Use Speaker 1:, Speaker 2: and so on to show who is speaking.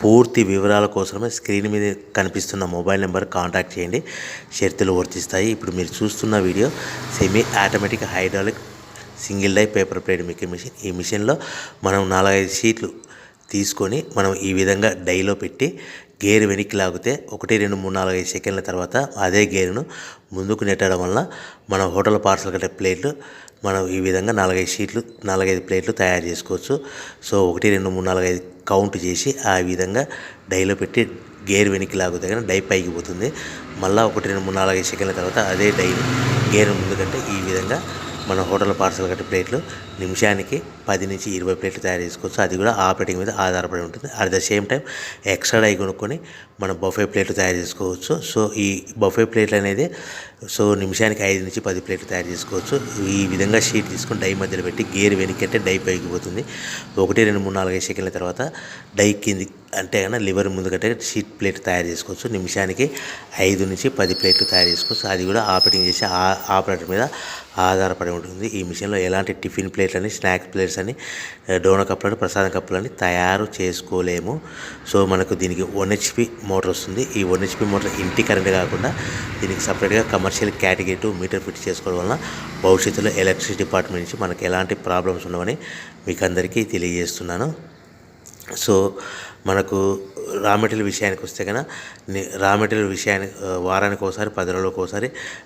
Speaker 1: పూర్తి వివరాల కోసమే స్క్రీన్ మీద కనిపిస్తున్న మొబైల్ నెంబర్ కాంటాక్ట్ చేయండి. షరతులు వర్తిస్తాయి. ఇప్పుడు మీరు చూస్తున్న video semi automatic hydraulic single die paper plate making machine. ఈ మిషన్లో మనం 4-5 షీట్లు తీసుకొని మనం ఈ విధంగా డైలో పెట్టి గేర్ వెనక్కి లాగితే 1 2 3 4 5 సెకండ్ల తర్వాత అదే గేరును ముందుకు నెట్టడం వల్ల మన హోటల్ పార్సల్ కట్టే ప్లేట్లు మనం ఈ విధంగా 4-5 షీట్లు 4-5 ప్లేట్లు తయారు చేసుకోవచ్చు. సో 1 2 3 4 5 కౌంట్ చేసి ఆ విధంగా డైలో పెట్టి గేర్ వెనక్కి లాగితే కానీ డై పైకి పోతుంది. మళ్ళీ 1 2 3 4 5 సెకండ్ల తర్వాత అదే డైని గేర్ ముందుకంటే ఈ విధంగా మన హోటల్ పార్సల్ కట్టే ప్లేట్లు నిమిషానికి 10 నుంచి 20 ప్లేట్లు తయారు చేసుకోవచ్చు. అది కూడా ఆపరేటింగ్ మీద ఆధారపడి ఉంటుంది. At the same time extra die కొనుక్కొని మనం బఫే ప్లేట్లు తయారు చేసుకోవచ్చు. సో ఈ బఫే ప్లేట్లు అనేది నిమిషానికి 5 నుంచి 10 ప్లేట్లు తయారు చేసుకోవచ్చు. ఈ విధంగా షీట్ తీసుకొని డై మధ్యలో పెట్టి గేర్ వెనక్కి అంటే డై పైకి పోతుంది. 1 2 3 4 5 సెకండ్ల తర్వాత డై కింది అంటే కన్నా లివర్ ముందుకంటే షీట్ ప్లేట్ తయారు చేసుకోవచ్చు. నిమిషానికి 5 నుంచి 10 ప్లేట్లు తయారు చేసుకోవచ్చు. అది కూడా ఆపరేటింగ్ చేసే ఆపరేటర్ మీద ఆధారపడి ఉంటుంది. ఈ మిషన్లో ఎలాంటి టిఫిన్ ప్లేట్లని, స్నాక్స్ ప్లేట్స్ అని, డోనా కప్పులని, ప్రసాదం కప్పులని తయారు చేసుకోలేము. సో మనకు దీనికి 1 HP మోటార్ వస్తుంది. ఈ 1 HP మోటార్ ఇంటి కరెంట్ కాకుండా దీనికి సపరేట్గా కమర్షియల్ కేటగిరీ 2 మీటర్ ఫిట్ చేసుకోవడం వలన భవిష్యత్తులో ఎలక్ట్రిసిటీ డిపార్ట్మెంట్ నుంచి మనకు ఎలాంటి ప్రాబ్లమ్స్ ఉండవని మీకు అందరికీ తెలియజేస్తున్నాను. సో మనకు రా మెటీరియల్ విషయానికి వస్తే కనుక రా మెటీరియల్ విషయానికి వారానికి ఒకసారి 10 రోజులకు ఒకసారి